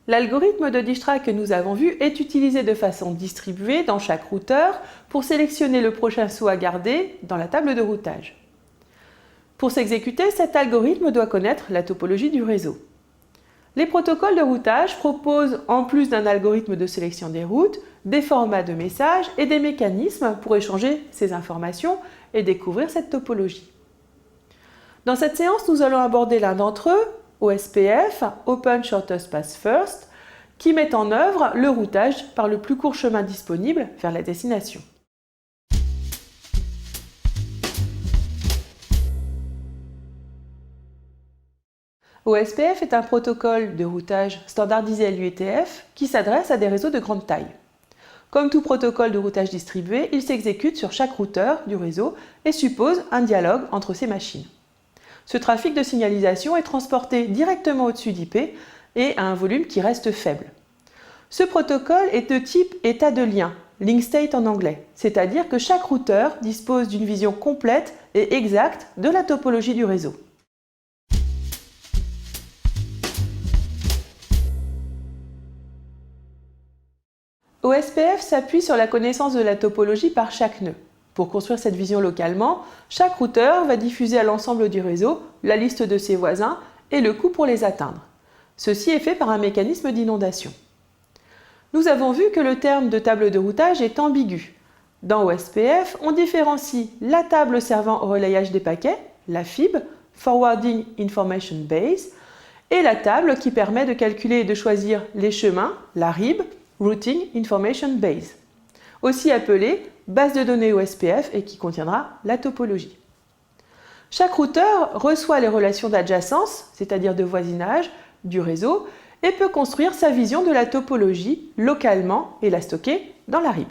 L'algorithme de Dijkstra que nous avons vu est utilisé de façon distribuée dans chaque routeur pour sélectionner le prochain saut à garder dans la table de routage. Pour s'exécuter, cet algorithme doit connaître la topologie du réseau. Les protocoles de routage proposent, en plus d'un algorithme de sélection des routes, des formats de messages et des mécanismes pour échanger ces informations et découvrir cette topologie. Dans cette séance, nous allons aborder l'un d'entre eux, OSPF, Open Shortest Path First, qui met en œuvre le routage par le plus court chemin disponible vers la destination. OSPF est un protocole de routage standardisé LUETF qui s'adresse à des réseaux de grande taille. Comme tout protocole de routage distribué, il s'exécute sur chaque routeur du réseau et suppose un dialogue entre ces machines. Ce trafic de signalisation est transporté directement au-dessus d'IP et à un volume qui reste faible. Ce protocole est de type état de lien, link state en anglais, c'est-à-dire que chaque routeur dispose d'une vision complète et exacte de la topologie du réseau. OSPF s'appuie sur la connaissance de la topologie par chaque nœud. Pour construire cette vision localement, chaque routeur va diffuser à l'ensemble du réseau la liste de ses voisins et le coût pour les atteindre. Ceci est fait par un mécanisme d'inondation. Nous avons vu que le terme de table de routage est ambigu. Dans OSPF, on différencie la table servant au relayage des paquets, la FIB, Forwarding Information Base, et la table qui permet de calculer et de choisir les chemins, la RIB, Routing Information Base, aussi appelée base de données OSPF et qui contiendra la topologie. Chaque routeur reçoit les relations d'adjacence, c'est-à-dire de voisinage, du réseau et peut construire sa vision de la topologie localement et la stocker dans la RIB.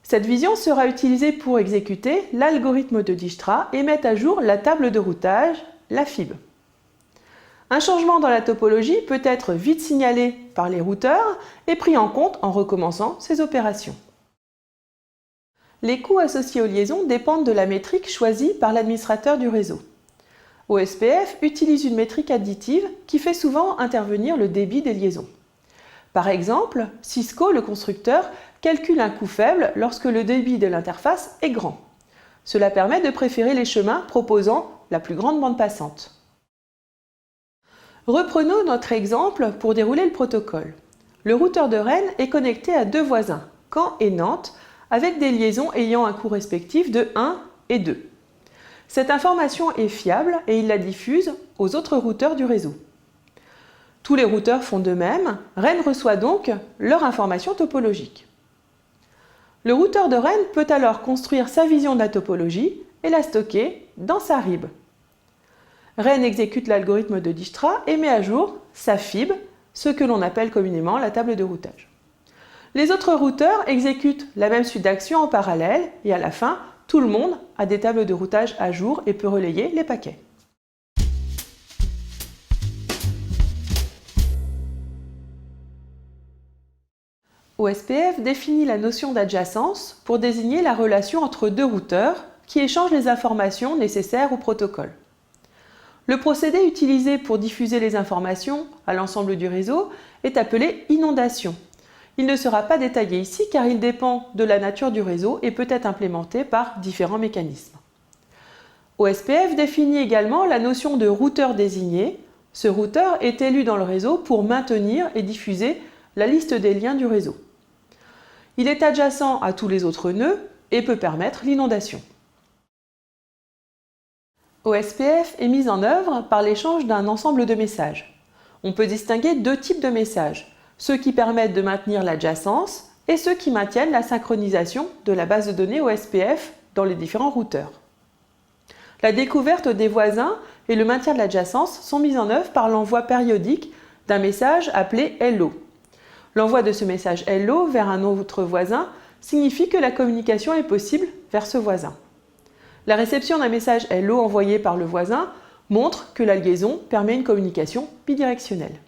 Cette vision sera utilisée pour exécuter l'algorithme de Dijkstra et mettre à jour la table de routage, la FIB. Un changement dans la topologie peut être vite signalé par les routeurs et pris en compte en recommençant ces opérations. Les coûts associés aux liaisons dépendent de la métrique choisie par l'administrateur du réseau. OSPF utilise une métrique additive qui fait souvent intervenir le débit des liaisons. Par exemple, Cisco, le constructeur, calcule un coût faible lorsque le débit de l'interface est grand. Cela permet de préférer les chemins proposant la plus grande bande passante. Reprenons notre exemple pour dérouler le protocole. Le routeur de Rennes est connecté à deux voisins, Caen et Nantes, avec des liaisons ayant un coût respectif de 1 et 2. Cette information est fiable et il la diffuse aux autres routeurs du réseau. Tous les routeurs font de même, Rennes reçoit donc leur information topologique. Le routeur de Rennes peut alors construire sa vision de la topologie et la stocker dans sa RIB. Rennes exécute l'algorithme de Dijkstra et met à jour sa FIB, ce que l'on appelle communément la table de routage. Les autres routeurs exécutent la même suite d'actions en parallèle et à la fin, tout le monde a des tables de routage à jour et peut relayer les paquets. OSPF définit la notion d'adjacence pour désigner la relation entre deux routeurs qui échangent les informations nécessaires au protocole. Le procédé utilisé pour diffuser les informations à l'ensemble du réseau est appelé inondation. Il ne sera pas détaillé ici car il dépend de la nature du réseau et peut être implémenté par différents mécanismes. OSPF définit également la notion de routeur désigné. Ce routeur est élu dans le réseau pour maintenir et diffuser la liste des liens du réseau. Il est adjacent à tous les autres nœuds et peut permettre l'inondation. OSPF est mise en œuvre par l'échange d'un ensemble de messages. On peut distinguer deux types de messages. Ceux qui permettent de maintenir l'adjacence et ceux qui maintiennent la synchronisation de la base de données OSPF dans les différents routeurs. La découverte des voisins et le maintien de l'adjacence sont mis en œuvre par l'envoi périodique d'un message appelé Hello. L'envoi de ce message Hello vers un autre voisin signifie que la communication est possible vers ce voisin. La réception d'un message Hello envoyé par le voisin montre que la liaison permet une communication bidirectionnelle.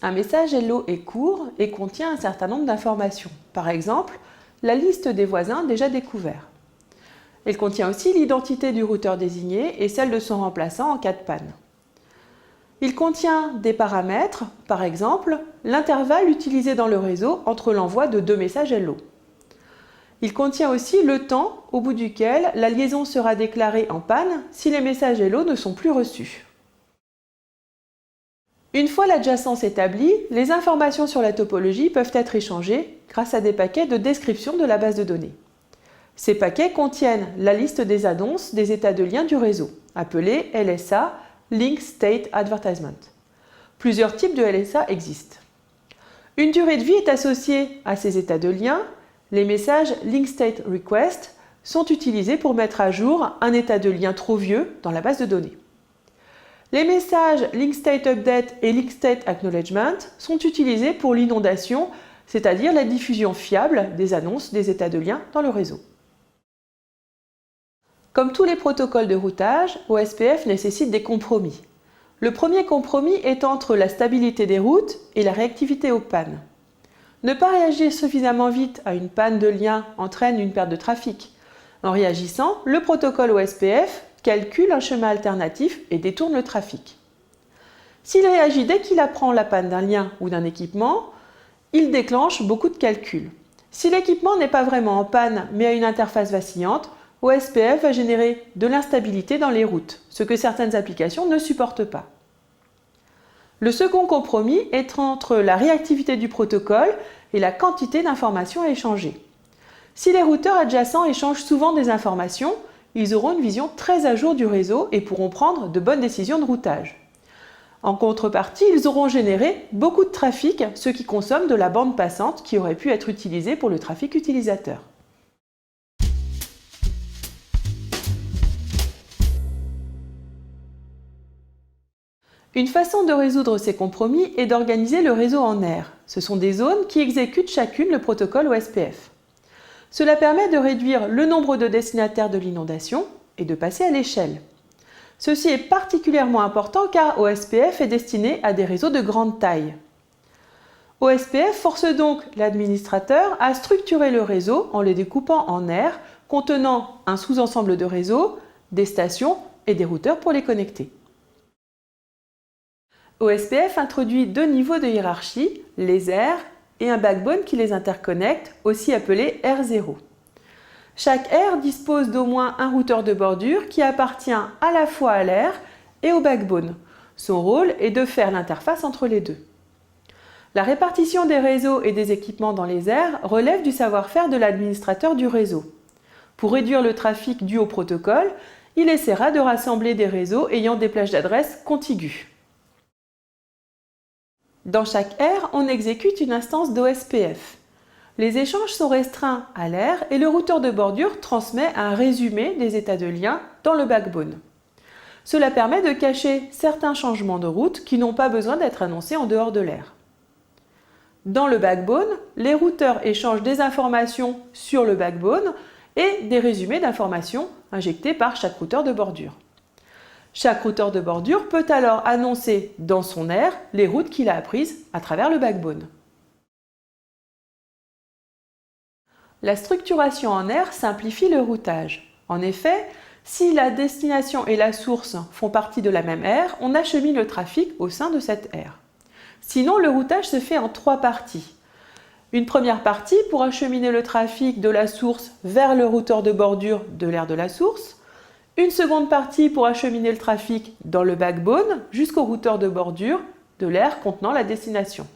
Un message Hello est court et contient un certain nombre d'informations. Par exemple, la liste des voisins déjà découverts. Elle contient aussi l'identité du routeur désigné et celle de son remplaçant en cas de panne. Il contient des paramètres, par exemple, l'intervalle utilisé dans le réseau entre l'envoi de 2 messages hello. Il contient aussi le temps au bout duquel la liaison sera déclarée en panne si les messages hello ne sont plus reçus. Une fois l'adjacence établie, les informations sur la topologie peuvent être échangées grâce à des paquets de description de la base de données. Ces paquets contiennent la liste des annonces des états de lien du réseau, appelés LSA, Link State Advertisement. Plusieurs types de LSA existent. Une durée de vie est associée à ces états de lien. Les messages Link State Request sont utilisés pour mettre à jour un état de lien trop vieux dans la base de données. Les messages Link State Update et Link State Acknowledgement sont utilisés pour l'inondation, c'est-à-dire la diffusion fiable des annonces des états de lien dans le réseau. Comme tous les protocoles de routage, OSPF nécessite des compromis. Le premier compromis est entre la stabilité des routes et la réactivité aux pannes. Ne pas réagir suffisamment vite à une panne de lien entraîne une perte de trafic. En réagissant, le protocole OSPF calcule un chemin alternatif et détourne le trafic. S'il réagit dès qu'il apprend la panne d'un lien ou d'un équipement, il déclenche beaucoup de calculs. Si l'équipement n'est pas vraiment en panne mais a une interface vacillante, OSPF va générer de l'instabilité dans les routes, ce que certaines applications ne supportent pas. Le second compromis est entre la réactivité du protocole et la quantité d'informations à échanger. Si les routeurs adjacents échangent souvent des informations, ils auront une vision très à jour du réseau et pourront prendre de bonnes décisions de routage. En contrepartie, ils auront généré beaucoup de trafic, ce qui consomme de la bande passante qui aurait pu être utilisée pour le trafic utilisateur. Une façon de résoudre ces compromis est d'organiser le réseau en aires. Ce sont des zones qui exécutent chacune le protocole OSPF. Cela permet de réduire le nombre de destinataires de l'inondation et de passer à l'échelle. Ceci est particulièrement important car OSPF est destiné à des réseaux de grande taille. OSPF force donc l'administrateur à structurer le réseau en le découpant en aires contenant un sous-ensemble de réseaux, des stations et des routeurs pour les connecter. OSPF introduit 2 niveaux de hiérarchie, les aires et un backbone qui les interconnecte, aussi appelé R0. Chaque aire dispose d'au moins un routeur de bordure qui appartient à la fois à l'aire et au backbone. Son rôle est de faire l'interface entre les deux. La répartition des réseaux et des équipements dans les aires relève du savoir-faire de l'administrateur du réseau. Pour réduire le trafic dû au protocole, il essaiera de rassembler des réseaux ayant des plages d'adresses contiguës. Dans chaque aire, on exécute une instance d'OSPF. Les échanges sont restreints à l'aire et le routeur de bordure transmet un résumé des états de lien dans le backbone. Cela permet de cacher certains changements de route qui n'ont pas besoin d'être annoncés en dehors de l'aire. Dans le backbone, les routeurs échangent des informations sur le backbone et des résumés d'informations injectés par chaque routeur de bordure. Chaque routeur de bordure peut alors annoncer dans son aire les routes qu'il a apprises à travers le backbone. La structuration en aire simplifie le routage. En effet, si la destination et la source font partie de la même aire, on achemine le trafic au sein de cette aire. Sinon, le routage se fait en 3 parties. Une première partie pour acheminer le trafic de la source vers le routeur de bordure de l'aire de la source. Une seconde partie pour acheminer le trafic dans le backbone jusqu'au routeur de bordure de l'aire contenant la destination.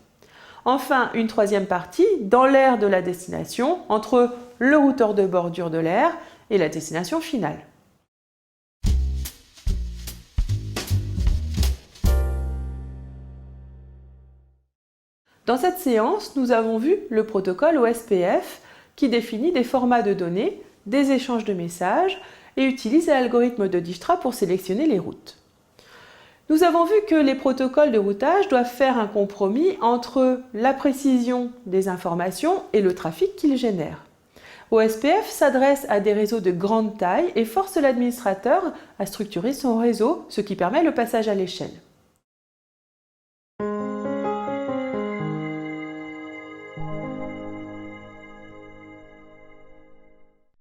Enfin, une troisième partie dans l'aire de la destination entre le routeur de bordure de l'aire et la destination finale. Dans cette séance, nous avons vu le protocole OSPF qui définit des formats de données, des échanges de messages et utilise l'algorithme de Dijkstra pour sélectionner les routes. Nous avons vu que les protocoles de routage doivent faire un compromis entre la précision des informations et le trafic qu'ils génèrent. OSPF s'adresse à des réseaux de grande taille et force l'administrateur à structurer son réseau, ce qui permet le passage à l'échelle.